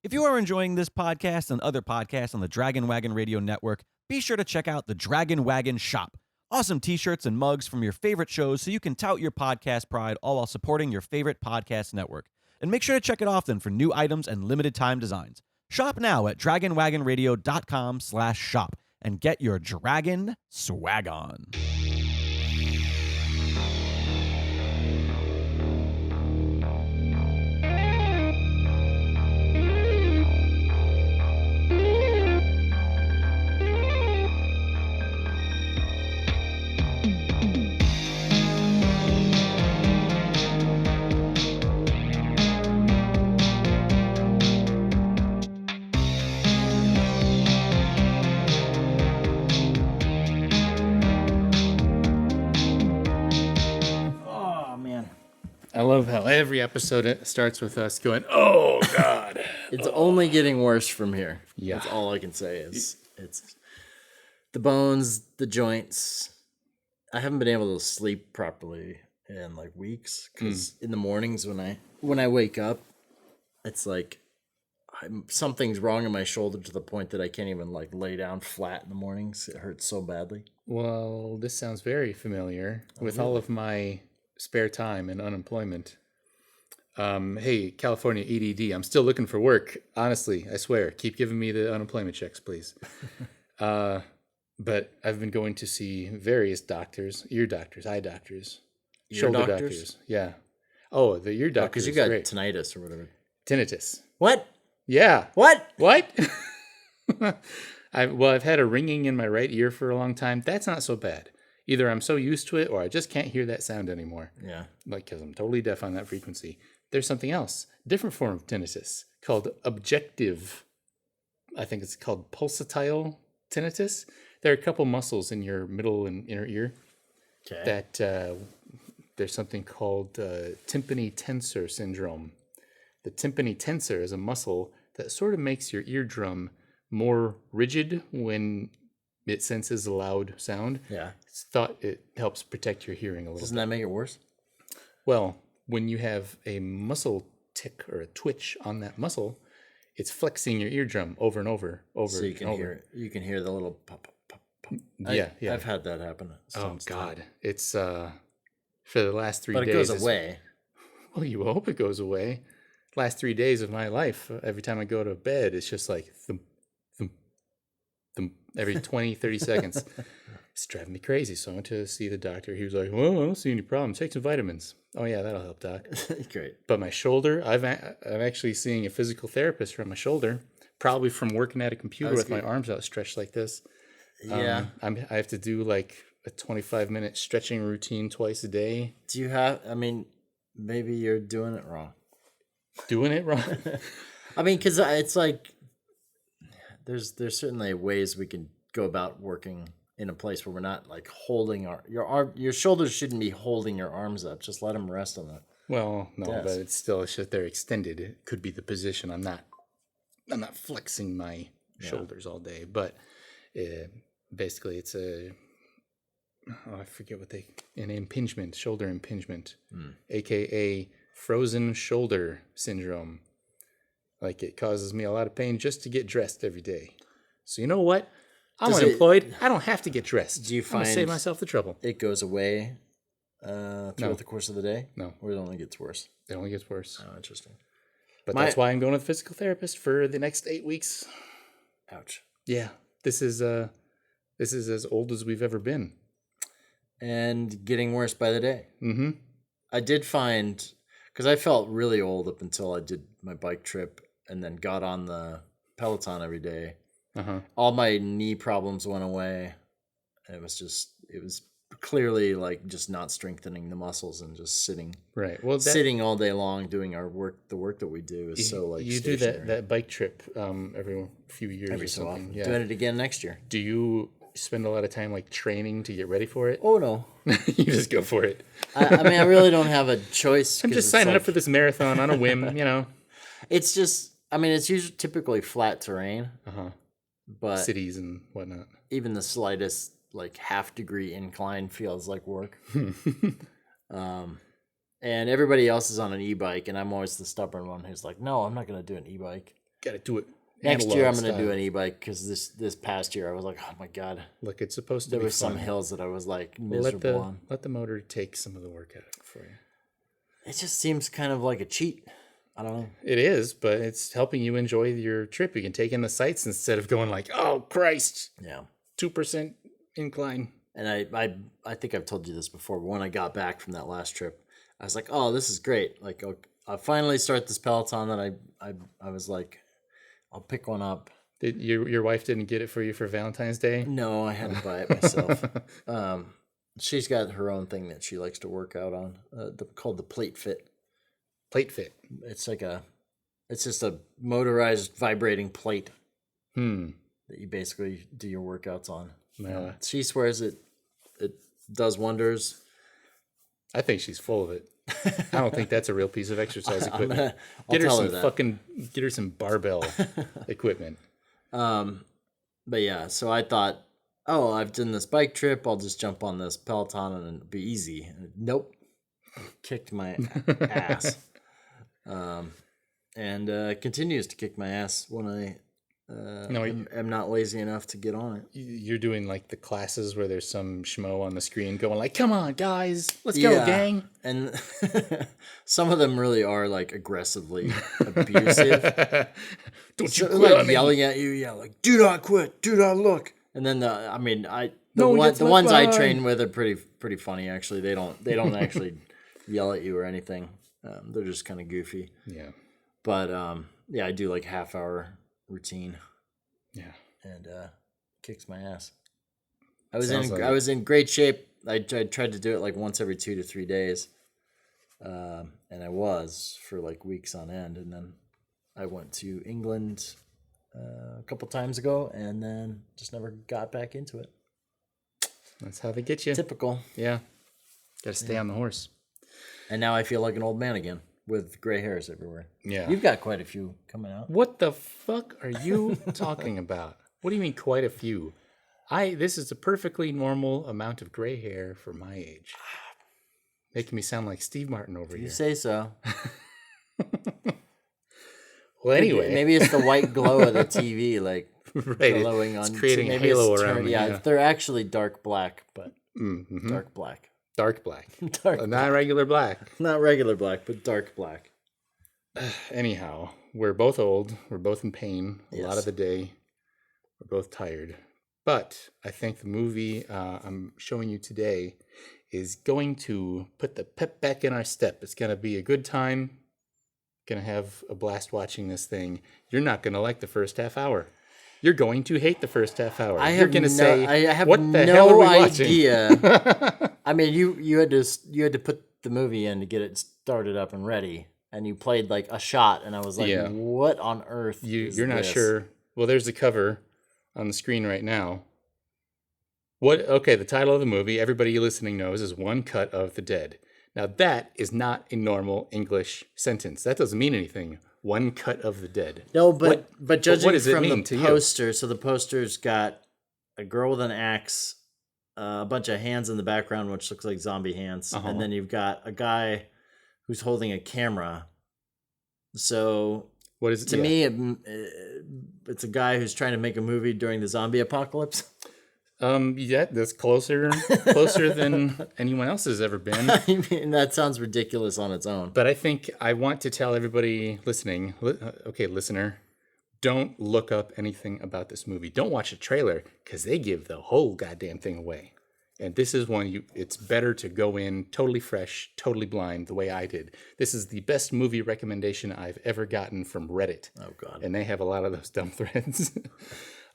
If you are enjoying this podcast and other podcasts on the Dragon Wagon Radio Network, be sure to check out the Dragon Wagon Shop. Awesome t-shirts and mugs from your favorite shows so you can tout your podcast pride all while supporting your favorite podcast network. And make sure to check it often for new items and limited time designs. Shop now at dragonwagonradio.com/shop and get your dragon swag on. I love how every episode starts with us going, "Oh God!" It's only getting worse from here. Yeah. That's all I can say is it's the bones, the joints. I haven't been able to sleep properly in like weeks because in the mornings when I wake up, it's like something's wrong in my shoulder to the point that I can't even like lay down flat in the mornings. It hurts so badly. Well, this sounds very familiar with all of my spare time and unemployment. Hey, California EDD, I'm still looking for work. Honestly, I swear, keep giving me the unemployment checks, please. But I've been going to see various doctors, ear doctors, eye doctors, shoulder doctors. Yeah. Oh, the ear doctors. Because you got tinnitus or whatever. Tinnitus. What? Yeah. What? I've had a ringing in my right ear for a long time. That's not so bad. Either I'm so used to it or I just can't hear that sound anymore. Yeah. Like, because I'm totally deaf on that frequency. There's something else, different form of tinnitus called objective. I think it's called pulsatile tinnitus. There are a couple muscles in your middle and inner ear that there's something called tympani tensor syndrome. The tympani tensor is a muscle that sort of makes your eardrum more rigid when it senses a loud sound. Yeah. It's thought it helps protect your hearing a little Doesn't that make it worse? Well, when you have a muscle tick or a twitch on that muscle, it's flexing your eardrum over and over so you can hear it. You can hear the little pop, pop, pop, pop. Yeah. I've had that happen. Oh God. It's for the last 3 days. But it goes away. Well, you hope it goes away. Last 3 days of my life, every time I go to bed, it's just like thump, thump, thump, every 20, 30 seconds. It's driving me crazy. So I went to see the doctor. He was like, "Well, I don't see any problem. Take some vitamins." Oh yeah, that'll help, doc. Great. But my shoulder, I'm actually seeing a physical therapist for my shoulder, probably from working at a computer with my arms outstretched like this. Yeah. I have to do like a 25-minute stretching routine twice a day. Do you have, maybe you're doing it wrong. Doing it wrong? Because it's like, there's certainly ways we can go about working in a place where we're not like holding your shoulders shouldn't be holding your arms up. Just let them rest on that. Well, no, but it's still they're extended. It could be the position. I'm not flexing my shoulders all day, but basically it's I forget what an impingement, shoulder impingement, aka frozen shoulder syndrome. Like it causes me a lot of pain just to get dressed every day. So you know what? I'm unemployed. I don't have to get dressed. Do you find I'm gonna save myself the trouble? It goes away throughout the course of the day? No. Or it only gets worse? It only gets worse. Oh, interesting. But that's why I'm going to the physical therapist for the next 8 weeks. Ouch. Yeah. This is as old as we've ever been. And getting worse by the day. Mm-hmm. I did find, because I felt really old up until I did my bike trip and then got on the Peloton every day. Uh-huh. All my knee problems went away. And it was clearly like just not strengthening the muscles and just sitting. Right. Well, sitting all day long doing our work. The work that we do is so like you stationary. do that bike trip every few years every or so something. often. Yeah. Doing it again next year. Do you spend a lot of time like training to get ready for it? Oh no. You just go for it. I really don't have a choice. I'm just signing up for this marathon on a whim, It's just, it's usually typically flat terrain. Uh-huh. But cities and whatnot. Even the slightest like half-degree incline feels like work. And everybody else is on an e-bike, and I'm always the stubborn one who's like, no, I'm not going to do an e-bike. got to do it. Next year I'm analog going to do style. an e-bike because this past year I was like, oh my God. Look, it's supposed to There be were some fun. hills that I was like Well, miserable on. let the motor take some of the work out of it for you. It just seems kind of like a cheat. I don't know. It is, but it's helping you enjoy your trip. You can take in the sights instead of going like, oh, Christ, Yeah. 2% incline. And I think I've told you this before, but when I got back from that last trip, I was like, oh, this is great. Like, I'll finally start this Peloton that I was like, I'll pick one up. Did your wife didn't get it for you for Valentine's Day? No, I had to buy it myself. She's got her own thing that she likes to work out on, called the Plate Fit. Plate Fit. It's just a motorized vibrating plate that you basically do your workouts on. Yeah. She swears it does wonders. I think she's full of it. I don't think that's a real piece of exercise equipment. I'll tell her that. Get her some barbell equipment. But yeah, so I thought, oh, I've done this bike trip. I'll just jump on this Peloton and it'll be easy. And nope. Kicked my ass. And continues to kick my ass when I am not lazy enough to get on it. You're doing like the classes where there's some schmo on the screen going like, come on, guys, let's go, gang. And some of them really are like aggressively abusive. Don't you So, quit like on me. yelling at you, like, do not quit, do not look. And then the ones I behind. train with are pretty funny actually. They don't actually yell at you or anything. They're just kind of goofy. Yeah. But yeah, I do like half-hour routine. Yeah. And kicks my ass. I was Sounds like I was in great shape. I tried to do it like once every 2 to 3 days. And I was for like weeks on end, and then I went to England a couple times ago, and then just never got back into it. That's how they get you. Typical. Yeah. Got to stay on the horse. And now I feel like an old man again with gray hairs everywhere. Yeah. You've got quite a few coming out. What the fuck are you talking about? What do you mean quite a few? This is a perfectly normal amount of gray hair for my age. Making me sound like Steve Martin over You here. say so. Well, anyway. Maybe it's the white glow of the TV, like Right. glowing on. It's creating a maybe halo it's around me. Yeah, they're actually dark black, but Mm-hmm. dark black. Dark black. Dark, Not regular black. not regular black, but dark black. Anyhow, we're both old. We're both in pain a lot Yes. of the day. We're both tired. But I think the movie I'm showing you today is going to put the pep back in our step. It's going to be a good time. Going to have a blast watching this thing. You're not going to like the first half hour. You're going to hate the first half hour. You're going to say, I have what the hell are we watching? idea. I mean, you had to put the movie in to get it started up and ready, and you played like a shot, and I was like, Yeah. what on earth? You're not this? sure. Well, there's the cover on the screen right now. Okay, the title of the movie, everybody listening knows, is One Cut of the Dead. Now, that is not a normal English sentence. That doesn't mean anything. One Cut of the Dead. No, but judging what does it from mean the to you? poster, so the poster's got a girl with an axe, a bunch of hands in the background, which looks like zombie hands, Uh-huh. and then you've got a guy who's holding a camera. So What is it? to me, it's a guy who's trying to make a movie during the zombie apocalypse. Yeah, that's closer than anyone else has ever been. I mean, that sounds ridiculous on its own. But I think I want to tell everybody listening, okay, listener, don't look up anything about this movie. Don't watch a trailer because they give the whole goddamn thing away. And this is one it's better to go in totally fresh, totally blind, the way I did. This is the best movie recommendation I've ever gotten from Reddit. Oh, God. And they have a lot of those dumb threads.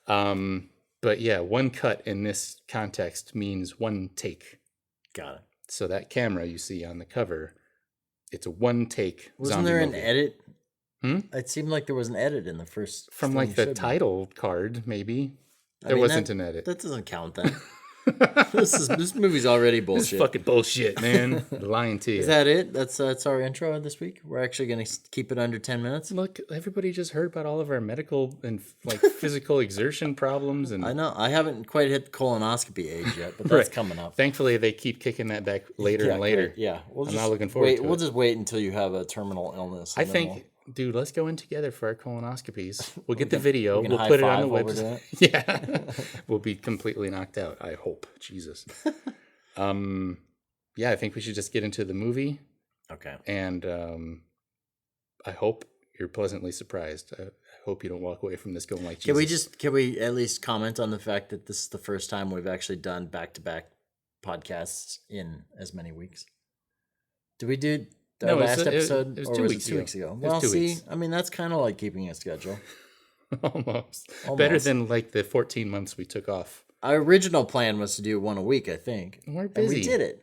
But yeah, one cut in this context means one take. Got it. So that camera you see on the cover, it's a one take. Wasn't zombie there an movie. edit? Hmm? It seemed like there was an edit in the first. From thing like you the showed me. title card, maybe. I There mean, wasn't that- an edit. That doesn't count then. This movie's already This bullshit. is fucking bullshit, man. Lying to you. Is that it? That's our intro this week. We're actually gonna keep it under 10 minutes. Look, everybody just heard about all of our medical and like physical exertion problems, and I know I haven't quite hit colonoscopy age yet, but that's Right. coming up. thankfully they keep kicking that back later Yeah, and later. great. Yeah, I'm not looking forward to We'll it. just wait until you have a terminal illness. I and then think Dude, let's go in together for our colonoscopies. We'll get the video. we can We'll high put it on the five while we're doing website. Yeah. We'll be completely knocked out, I hope. Jesus. Yeah, I think we should just get into the movie. Okay. And I hope you're pleasantly surprised. I hope you don't walk away from this going like, Jesus. Can we at least comment on the fact that this is the first time we've actually done back-to-back podcasts in as many weeks? Did we do our last episode? It was or 2 was weeks it 2 weeks ago. ago? It was Well, 2 see, weeks. I mean, that's kind of like keeping a schedule. Almost. Better than like the 14 months we took off. Our original plan was to do one a week, I think. We're busy. And we did it.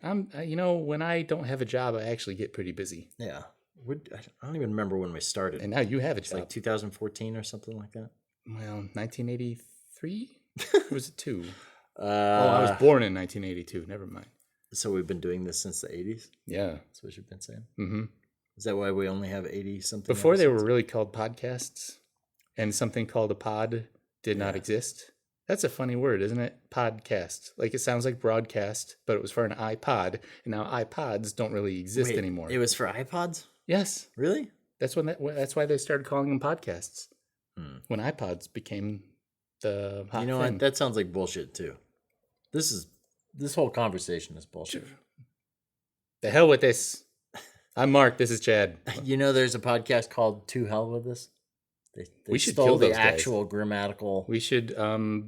When I don't have a job, I actually get pretty busy. Yeah. I don't even remember when we started. And now you have a It's job. like 2014 or something like that. Well, 1983? Or was it 2? I I was born in 1982. Never mind. So we've been doing this since the 80s? Yeah. That's what you've been saying? Mm-hmm. Is that why we only have 80-something Before they were episodes? really called podcasts, and something called a pod did not exist. That's a funny word, isn't it? Podcast. Like it sounds like broadcast, but it was for an iPod, and now iPods don't really exist Wait, anymore. It was for iPods? Yes, Really? that's why they started calling them podcasts. When iPods became the hot You know thing. what? That sounds like bullshit too. This whole conversation is bullshit. The hell with this. I'm Mark. This is Chad. You know, there's a podcast called To Hell With This. They We should stole kill the those guys. actual grammatical. We should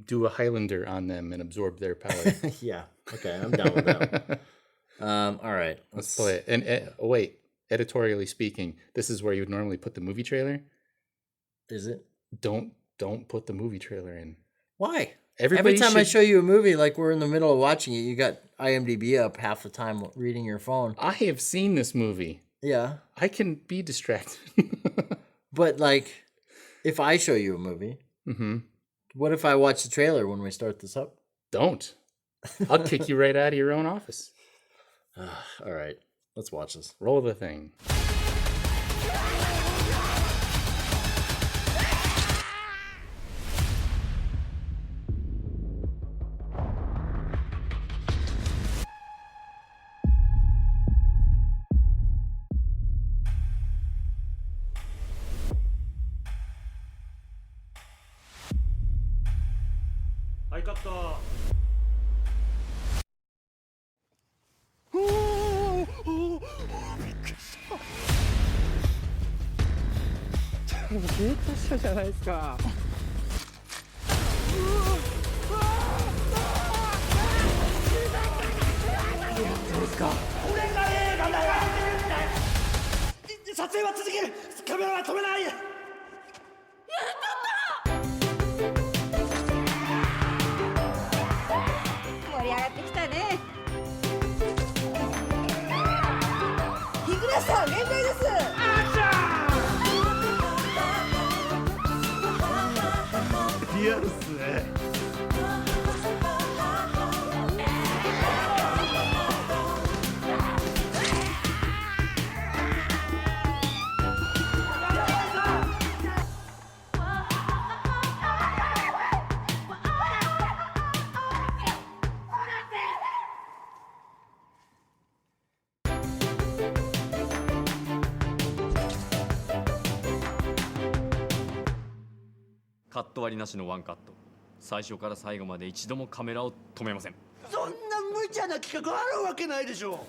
do a Highlander on them and absorb their power. Yeah. Okay, I'm down with that. All right, Let's play it. And wait, editorially speaking, this is where you would normally put the movie trailer. Is it? Don't put the movie trailer in. Why? Everybody Every time I should- show you a movie, like we're in the middle of watching it, you got IMDb up half the time reading your phone. I have seen this movie. Yeah, I can be distracted. but like, if I show you a movie, what if I watch the trailer when we start this up? Don't. I'll kick you right out of your own office. All right, let's watch this. Roll the thing.カット割りなしのワンカット。最初から最後まで一度もカメラを止めません。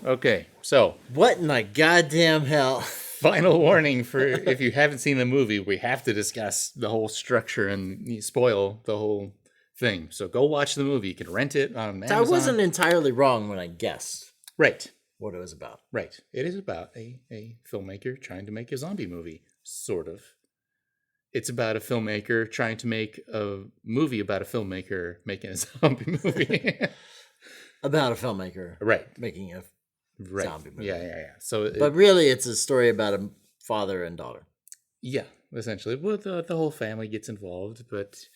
Okay, so What in the goddamn hell? final warning for if you haven't seen the movie, we have to discuss the whole structure and spoil the whole thing. So go watch the movie. You can rent it on Amazon. I wasn't entirely wrong when I guessed Right. what it was about. Right. It is about a filmmaker trying to make a zombie movie, sort of. It's about a filmmaker trying to make a movie about a filmmaker making a zombie movie. About a filmmaker Right. making a Right. zombie movie. Yeah. So, But really, it's a story about a father and daughter. yeah, essentially. Well, the whole family gets involved, but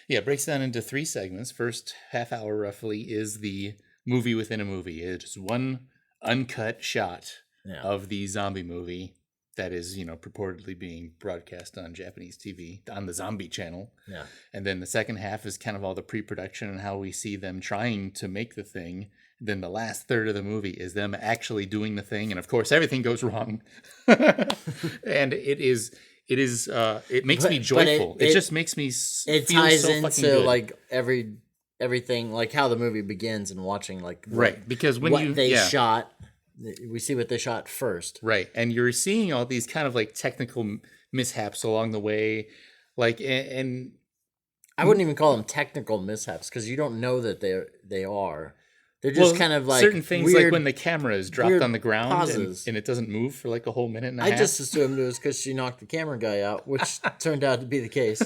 yeah, it breaks down into 3 segments. First half hour, roughly, is the movie within a movie. It's one uncut shot Yeah. of the zombie movie that is, purportedly being broadcast on Japanese TV, on the Zombie Channel. Yeah. And then the second half is kind of all the pre-production and how we see them trying to make the thing. Then the last third of the movie is them actually doing the thing. And of course, everything goes wrong. And it is It is. It makes me But joyful. It it just makes me. It feel ties so fucking into good. like everything, like how the movie begins and watching like right, because when what they shot. We see what they shot first. Right, and you're seeing all these kind of like technical mishaps along the way, like and I wouldn't even call them technical mishaps because you don't know that they are. They're just kind of like certain things, weird, like when the camera is dropped weird on the ground pauses. and it doesn't move for like a whole minute and a I half. just assumed it was because she knocked the camera guy out, which turned out to be the case.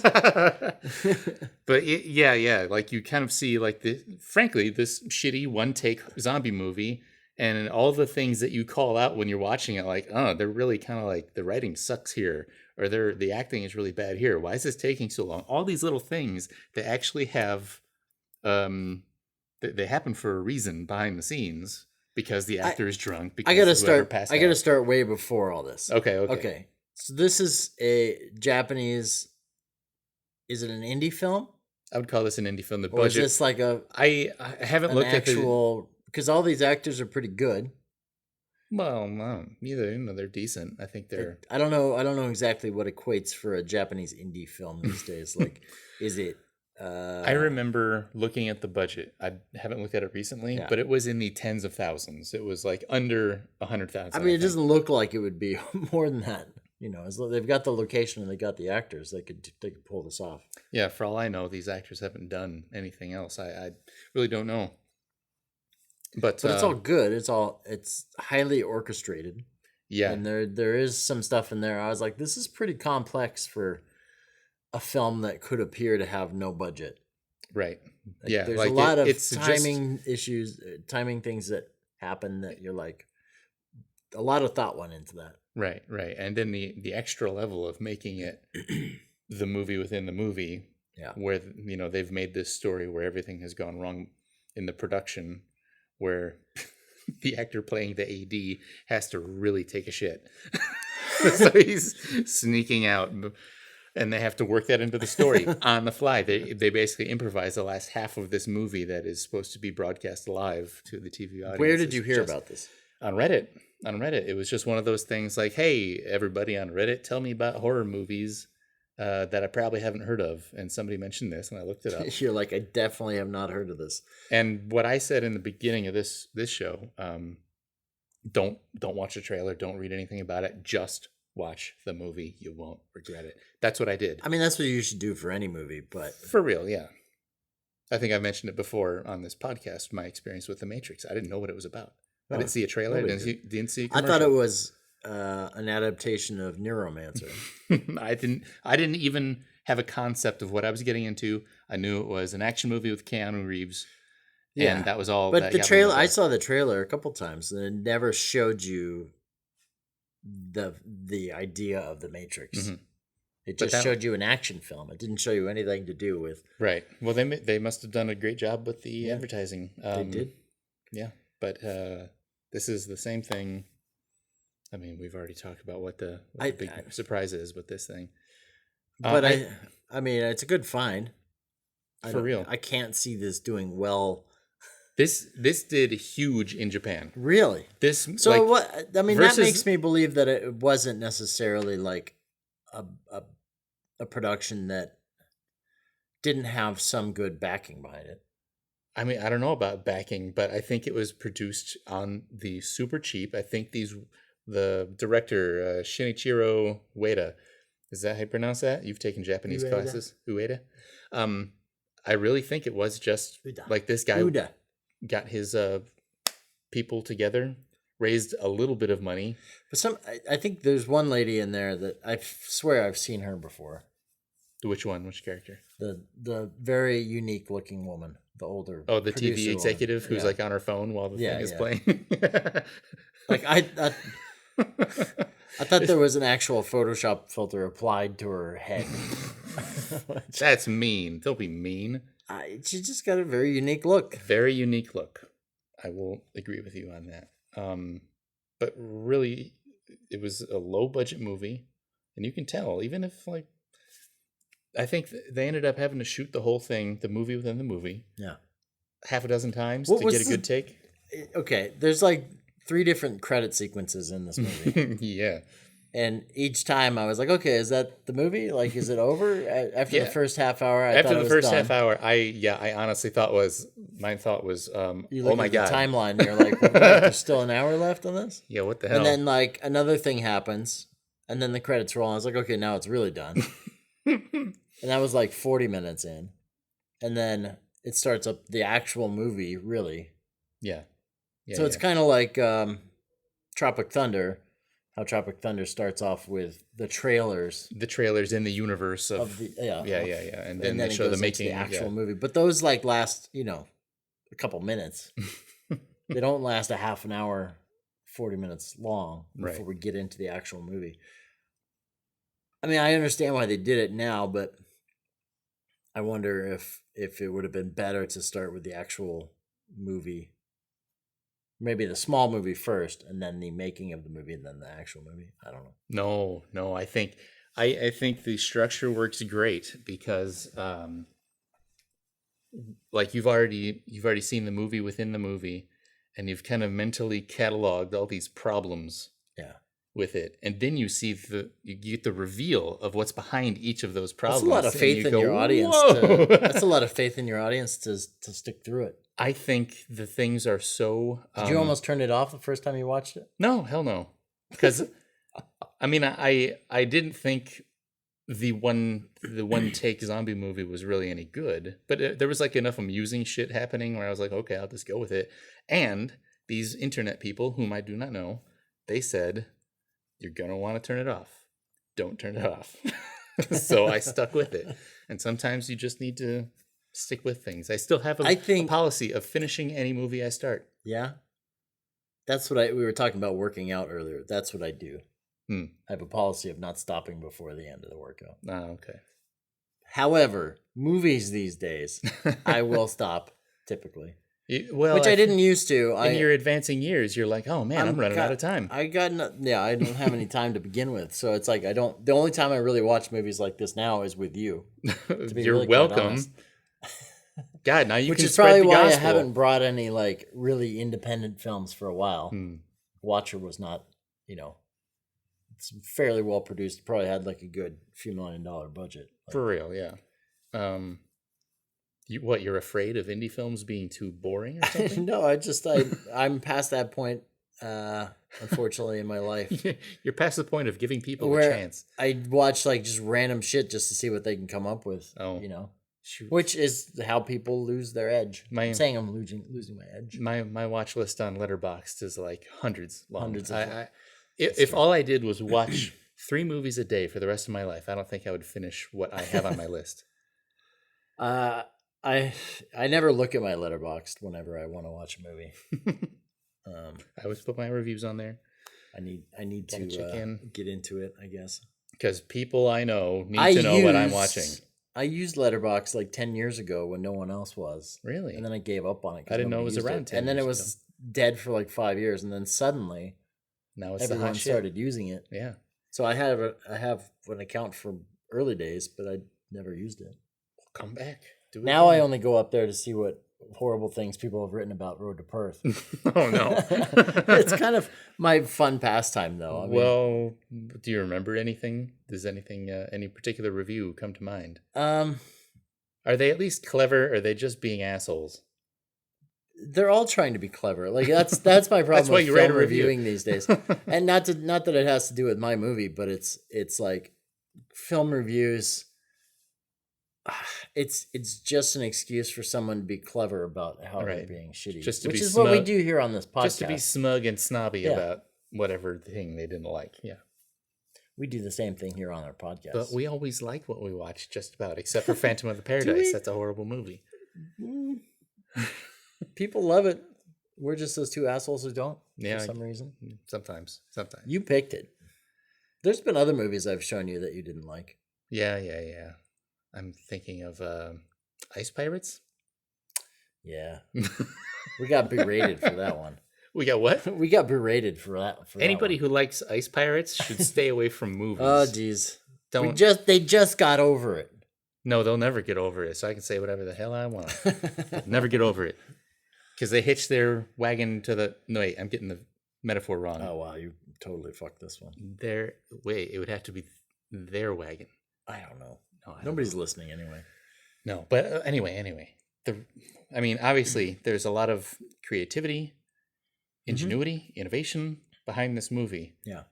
But yeah, like you kind of see like frankly, this shitty one take zombie movie, and all the things that you call out when you're watching it, like, oh, they're really kind of like the writing sucks here, or the acting is really bad here. Why is this taking so long? All these little things that actually have, they happen for a reason behind the scenes because the actor is drunk. Because I gotta whoever start way before all this. Okay. So this is a Japanese. Is it an indie film? I would call this an indie film. The Or is budget. this like I haven't an looked at actual? Because all these actors are pretty good. Well, no, neither. They're decent. I think they're. I don't know. I don't know exactly what equates for a Japanese indie film these days. Like, is it? I remember looking at the budget. I haven't looked at it recently, but it was in the tens of thousands. It was like under 100,000. I mean, it doesn't look like it would be more than that. You know, as they've got the location and they got the actors, they could pull this off. Yeah, for all I know, these actors haven't done anything else. I really don't know. But it's all good. It's highly orchestrated. Yeah, and there is some stuff in there. I was like, this is pretty complex for a film that could appear to have no budget. Right. Like, yeah, there's like a lot of it's timing issues, timing things that happen that you're like, a lot of thought went into that. Right, and then the extra level of making it the movie within the movie, where they've made this story where everything has gone wrong in the production, where the actor playing the AD has to really take a shit, so he's sneaking out, and they have to work that into the story on the fly. They basically improvise the last half of this movie that is supposed to be broadcast live to the TV audience. Where did you hear about this? On Reddit. It was just one of those things like, hey, everybody on Reddit, tell me about horror movies that I probably haven't heard of. And somebody mentioned this, and I looked it up. You're like, I definitely have not heard of this. And what I said in the beginning of this show, don't watch the trailer, don't read anything about it, just watch the movie. You won't regret it. That's what I did. I mean, that's what you should do for any movie, but for real, yeah. I think I've mentioned it before on this podcast, my experience with The Matrix. I didn't know what it was about. I didn't see a trailer. I didn't see a commercial. I thought it was an adaptation of Neuromancer. I didn't even have a concept of what I was getting into. I knew it was an action movie with Keanu Reeves. Yeah. And that was all. But the trailer, I saw the trailer a couple times, and it never showed you the idea of the Matrix. Mm-hmm. It just showed you an action film. It didn't show you anything to do with. Right. Well, they must have done a great job with the advertising. They did. Yeah, but this is the same thing. I mean, we've already talked about what the big surprise is with this thing. But I mean, it's a good find. For real. I can't see this doing well. This did huge in Japan. Really? What? I mean, that makes me believe that it wasn't necessarily like a production that didn't have some good backing behind it. I mean, I don't know about backing, but I think it was produced on the super cheap. I think the director, Shinichirô Ueda, is that how you pronounce that? You've taken Japanese classes? Ueda? I really think it was just like this guy got his people together, raised a little bit of money. But I think there's one lady in there that I swear I've seen her before. Which one? Which character? The very unique looking woman, the older. Oh, the TV executive who's like on her phone while the thing is playing. Like I thought there was an actual Photoshop filter applied to her head. That's mean. Don't be mean. She just got a very unique look. Very unique look. I will agree with you on that. But really, it was a low budget movie, and you can tell, even if like. I think they ended up having to shoot the whole thing, the movie within the movie, half a dozen times to get a good take. Okay, there's like 3 different credit sequences in this movie. Yeah. And each time I was like, okay, is that the movie? Like, is it over? After the first half hour, I thought After it the was first done. half hour, I honestly thought my thought was, You look oh my at God. the timeline and you're like, well, wait, there's still an hour left on this? Yeah, what the hell? And then like another thing happens and then the credits roll. I was like, okay, now it's really done. And that was like 40 minutes in. And then it starts up the actual movie, really. yeah. So it's kind of like Tropic Thunder, how Tropic Thunder starts off with the trailers. The trailers in the universe of the, and then they it show the goes into making the actual movie. But those like last, a couple minutes. They don't last a half an hour, 40 minutes long before we get into the actual movie. I mean, I understand why they did it now, but I wonder if it would have been better to start with the actual movie. Maybe the small movie first, and then the making of the movie, and then the actual movie. I don't know. No. I think the structure works great because, like you've already seen the movie within the movie, and you've kind of mentally cataloged all these problems. Yeah. With it, and then you get the reveal of what's behind each of those problems. That's a lot of faith in your audience. That's a lot of faith in your audience to stick through it. I think the things are so. Did you almost turn it off the first time you watched it? No, hell no. Because I mean, I didn't think the one take zombie movie was really any good, but there was like enough amusing shit happening where I was like, okay, I'll just go with it. And these internet people, whom I do not know, they said, you're going to want to turn it off. Don't turn it off. So I stuck with it. And sometimes you just need to stick with things. I still have a policy of finishing any movie I start. Yeah. That's what we were talking about working out earlier. That's what I do. I have a policy of not stopping before the end of the workout. Oh, okay. However, movies these days, I will stop typically. Which I didn't used to. In your advancing years, you're like, oh man, I'm running out of time. I don't have any time to begin with. So it's like the only time I really watch movies like this now is with you. You're really welcome. God, now you Which can is spread probably the why gospel. I haven't brought any like really independent films for a while. Watcher was not, it's fairly well produced. Probably had like a good few $1 million budget. For real, yeah. You're afraid of indie films being too boring or something? No, I'm past that point, unfortunately, in my life. You're past the point of giving people Where a chance. I watch like just random shit just to see what they can come up with. Shoot. Which is how people lose their edge. I'm saying I'm losing my edge. My watch list on Letterboxd is like hundreds long. Hundreds if all I did was watch 3 movies a day for the rest of my life, I don't think I would finish what I have on my list. I never look at my Letterboxd whenever I want to watch a movie. I always put my reviews on there. I need to check in. Get into it, I guess. Because people I know need to know what I'm watching. I used Letterboxd like 10 years ago when no one else was. Really? And then I gave up on it. I didn't know it was around 10 And then it years was dead for like 5 years. And then suddenly, now it's everyone started using it. Yeah. So I have an account for early days, but I never used it. Come back. Do it now again. I only go up there to see what horrible things people have written about Road to Perth. Oh, no. It's kind of my fun pastime, though. Well, do you remember anything? Does anything, any particular review come to mind? Are they at least clever, or are they just being assholes? They're all trying to be clever. Like that's my problem. That's why with you write film a review. reviewing these days. And not that it has to do with my movie, but it's like film reviews. It's just an excuse for someone to be clever about how they're being shitty. Which is what we do here on this podcast. Just to be smug and snobby about whatever thing they didn't like. Yeah. We do the same thing here on our podcast. But we always like what we watch, just about, except for Phantom of the Paradise. That's a horrible movie. People love it. We're just those two assholes who don't, for some reason. Sometimes. You picked it. There's been other movies I've shown you that you didn't like. Yeah. I'm thinking of Ice Pirates. Yeah. We got berated for that one. We got what? We got berated for that. Anybody who likes Ice Pirates should stay away from movies. Oh, geez. They just got over it. No, they'll never get over it. So I can say whatever the hell I want. Never get over it. Because they hitch their wagon to the... No, wait, I'm getting the metaphor wrong. Oh wow, you totally fucked this one. It would have to be their wagon. I don't know. No, Nobody's listening anyway. No, but anyway. Obviously, there's a lot of creativity, ingenuity, innovation behind this movie. Yeah.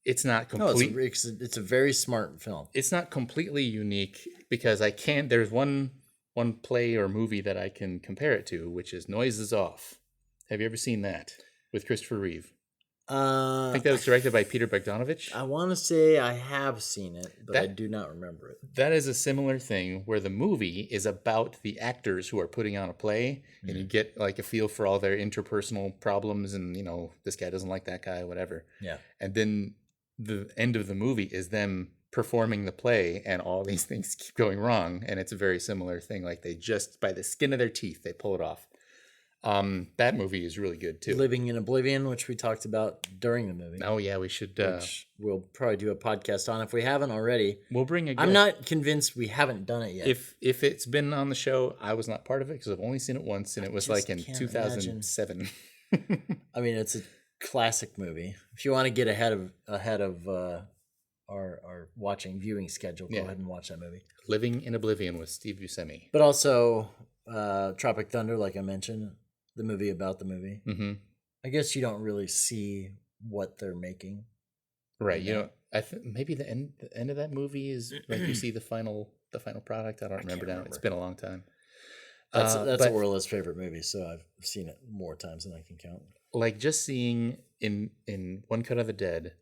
It's not No, complete. it's a very smart film. It's not completely unique because there's one play or movie that I can compare it to, which is Noises Off. Have you ever seen that with Christopher Reeve? I think that was directed by Peter Bogdanovich. I want to say I have seen it, but I do not remember it. That is a similar thing where the movie is about the actors who are putting on a play, and you get like a feel for all their interpersonal problems, and this guy doesn't like that guy, whatever. Yeah. And then the end of the movie is them performing the play, and all these things keep going wrong, and it's a very similar thing. Like they just, by the skin of their teeth, they pull it off. That movie is really good too. Living in Oblivion, which we talked about during the movie. Oh yeah, we should. Which we'll probably do a podcast on if we haven't already. We'll bring a guest. I'm not convinced we haven't done it yet. If it's been on the show, I was not part of it because I've only seen it once, and it was like in 2007. I mean, it's a classic movie. If you want to get ahead of our viewing schedule, go ahead and watch that movie. Living in Oblivion with Steve Buscemi. But also Tropic Thunder, like I mentioned, the movie about the movie. Mm-hmm. I guess you don't really see what they're making. Right. I think maybe the end of that movie is like you see the final product. I don't remember now. It's been a long time. That's Orla's favorite movie, so I've seen it more times than I can count. Like just seeing in One Cut of the Dead,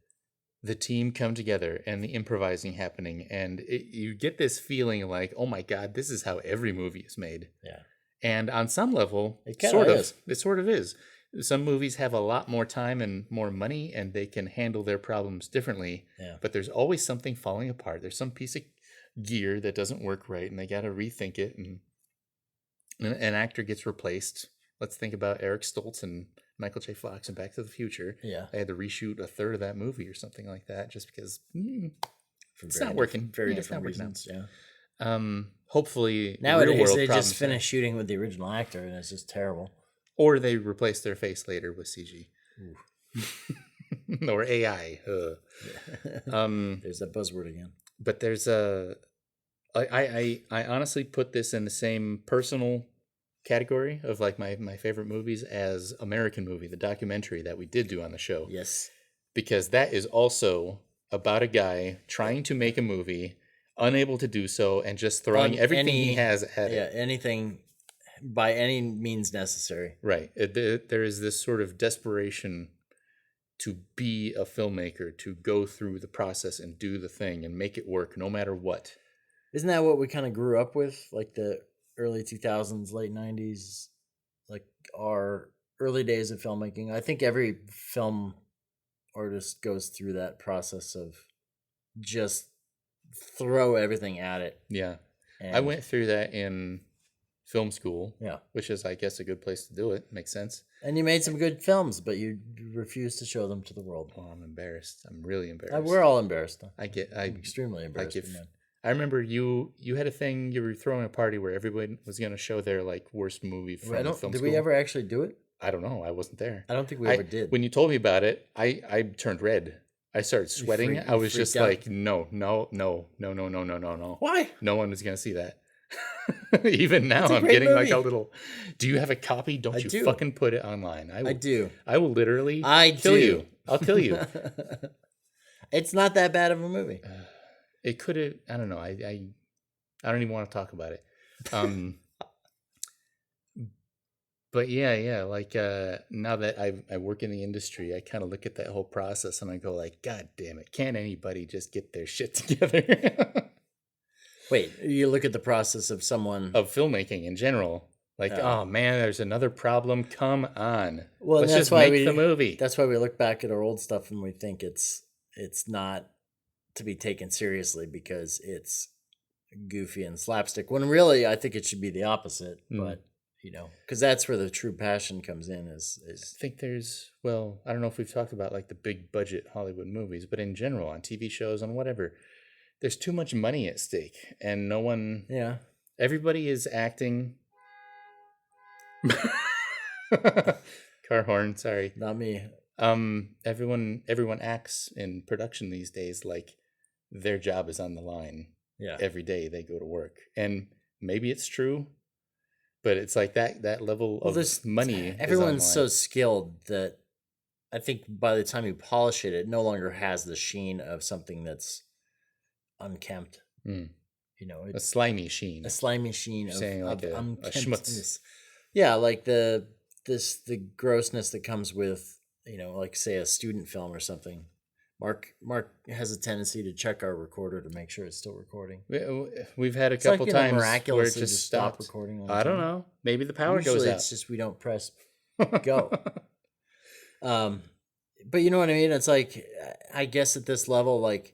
the team come together and the improvising happening, and you get this feeling like, oh my God, this is how every movie is made. Yeah. And on some level, it sort of is. Some movies have a lot more time and more money, and they can handle their problems differently. Yeah. But there's always something falling apart. There's some piece of gear that doesn't work right, and they got to rethink it. And an actor gets replaced. Let's think about Eric Stoltz and Michael J. Fox in Back to the Future. Yeah. They had to reshoot a third of that movie or something like that just because it's not working. Very different reasons. Yeah. Hopefully nowadays they just finish shooting with the original actor, and it's just terrible. Or they replace their face later with CG. Or AI. There's that buzzword again. But there's I honestly put this in the same personal category of like my favorite movies as American Movie, the documentary that we did do on the show. Yes. Because that is also about a guy trying to make a movie, unable to do so, and just throwing everything he has at it. Yeah, anything by any means necessary. Right. There is this sort of desperation to be a filmmaker, to go through the process and do the thing and make it work no matter what. Isn't that what we kind of grew up with? Like the early 2000s, late 90s, like our early days of filmmaking. I think every film artist goes through that process of just throw everything at it. Yeah. I went through that in film school, which is, I guess, a good place to do it. Makes sense. And you made some good films, but you refused to show them to the world. Oh, I'm embarrassed. I'm really embarrassed. We're all embarrassed. I'm extremely embarrassed. I remember you had a thing, you were throwing a party where everybody was going to show their like worst movie from film school. Did we ever actually do it? I don't know. I wasn't there. I don't think we ever did. When you told me about it, I turned red. I started sweating. I was just like, no. Why? No one is going to see that. Even now, I'm getting movie. Like a little. Do you have a copy? Don't you fucking put it online? I do. I will literally kill you. I'll kill you. It's not that bad of a movie. It could have. I don't know. I don't even want to talk about it. But yeah. Like now that I work in the industry, I kind of look at that whole process and I go like, God damn it! Can't anybody just get their shit together? Wait, you look at the process of filmmaking in general. Like, oh man, there's another problem. Come on. Well, let's just make the movie. That's why we look back at our old stuff and we think it's not to be taken seriously because it's goofy and slapstick. When really, I think it should be the opposite. But because that's where the true passion comes in. Is I think there's I don't know if we've talked about like the big budget Hollywood movies, but in general on TV shows, on whatever. There's too much money at stake, and no one. Yeah. Everybody is acting. Car horn. Sorry. Not me. Everyone acts in production these days like their job is on the line. Yeah. Every day they go to work, and maybe it's true, but it's like that level of money. Everyone's is so skilled that I think by the time you polish it, it no longer has the sheen of something that's unkempt. Mm. You know, a slimy sheen. A slimy sheen You're of, saying like of a unkemptness. Yeah, like the grossness that comes with, you know, like say a student film or something. Mark has a tendency to check our recorder to make sure it's still recording. We've had a It's couple like, you know, times where it miraculously just just stop stopped. recording. All the I don't time. know. Maybe the power Usually goes out. it's just we don't press go. But you know what I mean? It's like, I guess at this level, like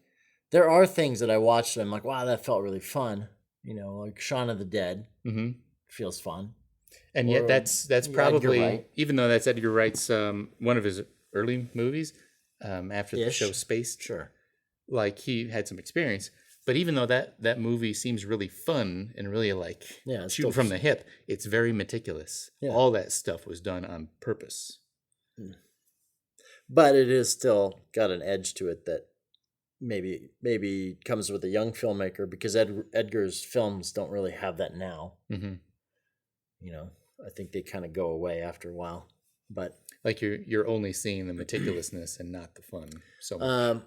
there are things that I watched and I'm like, wow, that felt really fun. You know, like Shaun of the Dead feels fun. And Or yet that's Edgar probably, Wright. even though that's Edgar Wright's one of his early movies after the show Spaced. Sure. Like he had some experience. But even though that movie seems really fun and really like Yeah, it's shooting still from the hip, it's very meticulous. Yeah. All that stuff was done on purpose. But it is still got an edge to it that maybe comes with a young filmmaker, because Edgar's films don't really have that now. Mm-hmm. You know, I think they kind of go away after a while. But Like you're only seeing the meticulousness and not the fun so much.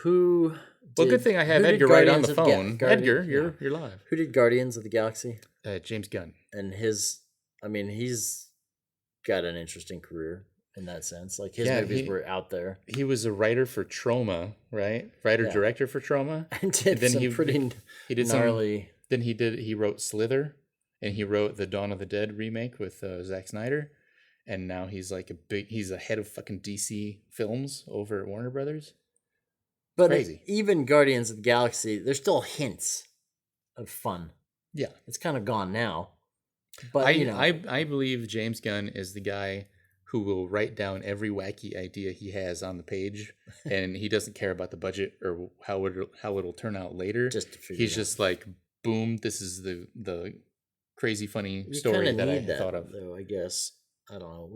Good thing I have Edgar right on the phone. Edgar, you're live. Who did Guardians of the Galaxy? James Gunn. And he's got an interesting career in that sense. Like his movies were out there. He was a writer for Trauma, right? Writer-director for Trauma. And did some pretty gnarly. He wrote Slither, and he wrote the Dawn of the Dead remake with Zack Snyder. And now he's like he's a head of fucking DC films over at Warner Brothers. But Crazy. Even Guardians of the Galaxy, there's still hints of fun. Yeah. It's kind of gone now. But I believe James Gunn is the guy who will write down every wacky idea he has on the page, and he doesn't care about the budget or how it'll turn out later. He's just like, boom, this is the crazy funny story that I thought of. Though, I guess. I don't know.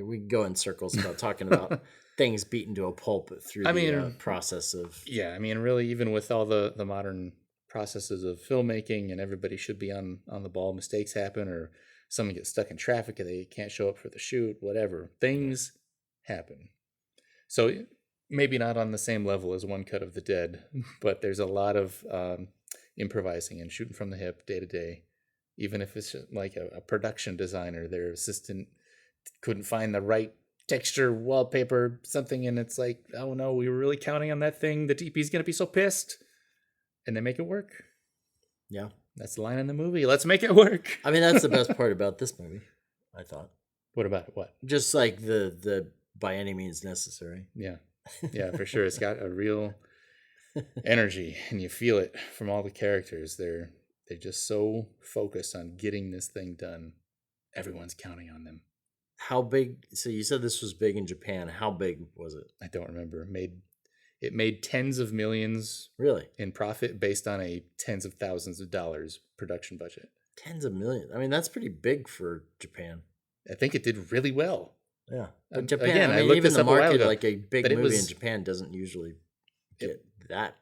We can go in circles about talking about things beaten to a pulp through the process of. Yeah, I mean, really, even with all the modern processes of filmmaking, and everybody should be on the ball, mistakes happen, or someone gets stuck in traffic and they can't show up for the shoot, whatever. Things happen. So maybe not on the same level as One Cut of the Dead, but there's a lot of improvising and shooting from the hip day to day. Even if it's like a production designer, their assistant couldn't find the right texture, wallpaper, something, and it's like, oh no, we were really counting on that thing. The DP's going to be so pissed. And they make it work. Yeah. That's the line in the movie. Let's make it work. I mean, that's the best part about this movie, I thought. What about it? What? Just like the by any means necessary. Yeah. Yeah, for sure. It's got a real energy, and you feel it from all the characters. They're just so focused on getting this thing done. Everyone's counting on them. How big? So you said this was big in Japan. How big was it? I don't remember. It made tens of millions really in profit based on a tens of thousands of dollars production budget. Tens of millions. I mean, that's pretty big for Japan. I think it did really well. Yeah, but Japan. Again, I mean, looked even this the up a while market, ago, like a big but movie in Japan, doesn't usually get that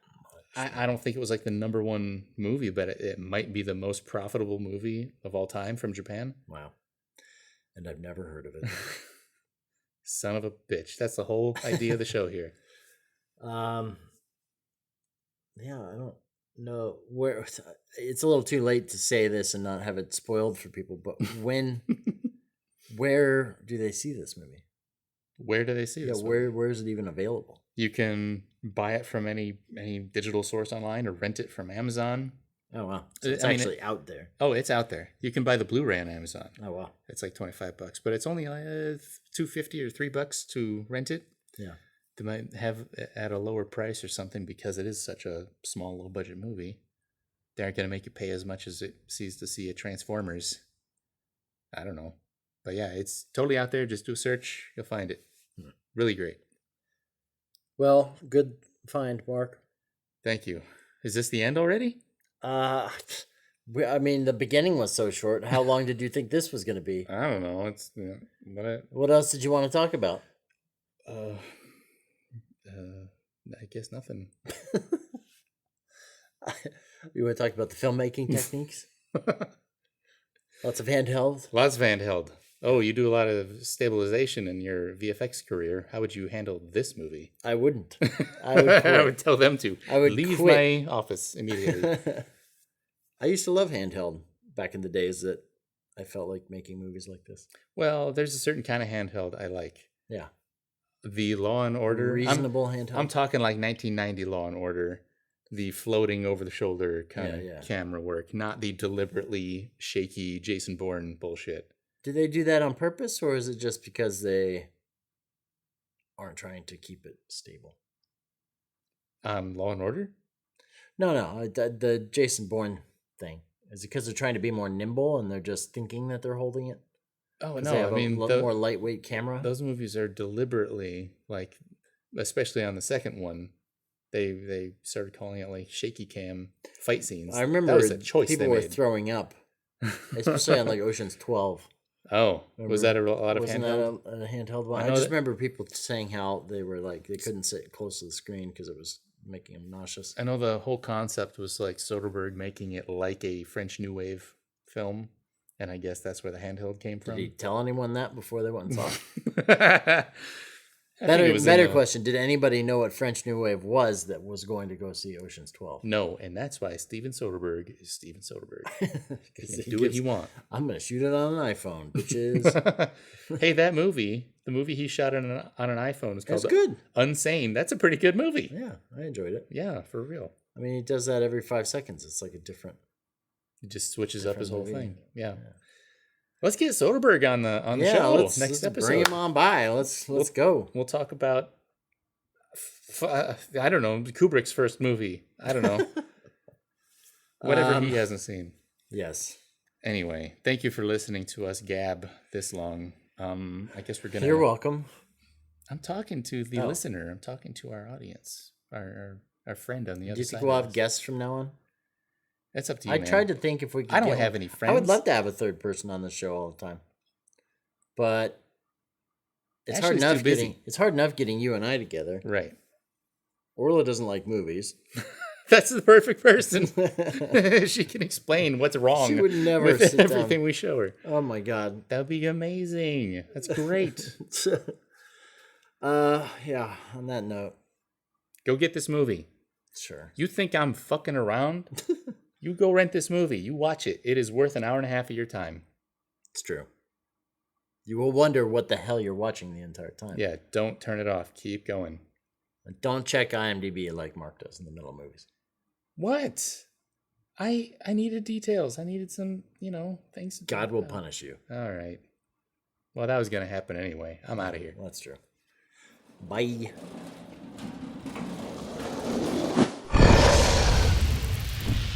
much. I don't think it was like the number one movie, but it might be the most profitable movie of all time from Japan. Wow. And I've never heard of it. Son of a bitch. That's the whole idea of the show here. Yeah, I don't know where. It's a little too late to say this and not have it spoiled for people, but where do they see this movie? Where do they see this? Yeah, where is it even available? You can buy it from any digital source online or rent it from Amazon. Oh wow, so it's actually out there. Oh, it's out there. You can buy the Blu-ray on Amazon. Oh wow, it's like $25, but it's only $2.50 or $3 to rent it. Yeah, they might have it at a lower price or something because it is such a small, low budget movie. They aren't going to make you pay as much as it sees to see a Transformers. I don't know, but yeah, it's totally out there. Just do a search, you'll find it. Really great. Well, good find, Mark. Thank you. Is this the end already? I mean, the beginning was so short. How long did you think this was going to be? I don't know. It's What else did you want to talk about? I guess nothing. You want to talk about the filmmaking techniques? Lots of handheld. Lots of handheld. Oh, you do a lot of stabilization in your VFX career. How would you handle this movie? I wouldn't. I would quit. I would tell them to. I would leave quit. my office immediately. I used to love handheld back in the days that I felt like making movies like this. Well, there's a certain kind of handheld I like. Yeah. The Law and Order. Reasonable handheld. I'm talking like 1990 Law and Order. The floating over the shoulder kind of camera work, not the deliberately shaky Jason Bourne bullshit. Did they do that on purpose, or is it just because they aren't trying to keep it stable? Law and Order? No. The Jason Bourne thing. Is it because they're trying to be more nimble and they're just thinking that they're holding it? Oh, They no. have I mean, a more lightweight camera. those movies are deliberately, like, especially on the second one, they started calling it like shaky cam fight scenes. I remember that was a choice people they were made. throwing up, especially on like Ocean's 12. Oh, Remember, was that a lot of Wasn't handheld? that a handheld one? I I know just that- remember people saying how they were like they couldn't sit close to the screen because it was making them nauseous. I know the whole concept was like Soderbergh making it like a French New Wave film, and I guess that's where the handheld came Did from. he tell anyone that before they went and saw it? I think it was in Better the- question. Did anybody know what French New Wave was that was going to go see Ocean's 12? No, and that's why Steven Soderbergh is Steven Soderbergh. He 'Cause can he do what gives- he wants. I'm going to shoot it on an iPhone, bitches. Hey, that movie, the movie he shot on an iPhone is That's called good. Unsane. That's a pretty good movie. Yeah, I enjoyed it. Yeah, for real. I mean, he does that every 5 seconds. It's like a different. He just switches up his whole movie. thing. Yeah. Let's get Soderbergh on the show let's next episode. Bring him on by. Let's go. We'll talk about I don't know, Kubrick's first movie. I don't know. Whatever he hasn't seen. Yes. Anyway, thank you for listening to us gab this long. I guess we're gonna. You're welcome. I'm talking to the Oh. listener. I'm talking to our audience, our friend on the other Do you side. think we'll of have us. guests from now on? That's up to you. I man. tried to think if we could. I don't get have one. any I would friends. love to have a third person on the show all the time, but it's hard Ashley's too enough busy. getting. It's hard enough getting you and I together. Right. Orla doesn't like movies. That's the perfect person. She can explain what's wrong She would never with sit down. everything we show her. Oh my god. That'd be amazing. That's great. Yeah. On that note, Go get this movie. sure. You think I'm fucking around? You go rent this movie. You watch it. It is worth an hour and a half of your time. It's true. You will wonder what the hell you're watching the entire time. Yeah, don't turn it off. Keep going. And don't check IMDb like Mark does in the middle of movies. What? I needed details. I needed some, things to God talk will about. punish you. All right. Well, that was going to happen anyway. I'm out of here. That's true. Bye.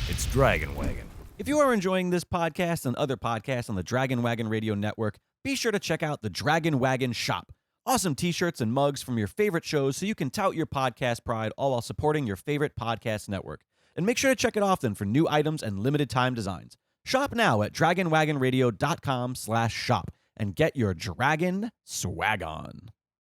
It's Dragon Wagon. If you are enjoying this podcast and other podcasts on the Dragon Wagon Radio Network, be sure to check out the Dragon Wagon Shop. Awesome t-shirts and mugs from your favorite shows so you can tout your podcast pride all while supporting your favorite podcast network. And make sure to check it often for new items and limited time designs. Shop now at dragonwagonradio.com/shop and get your dragon swag on.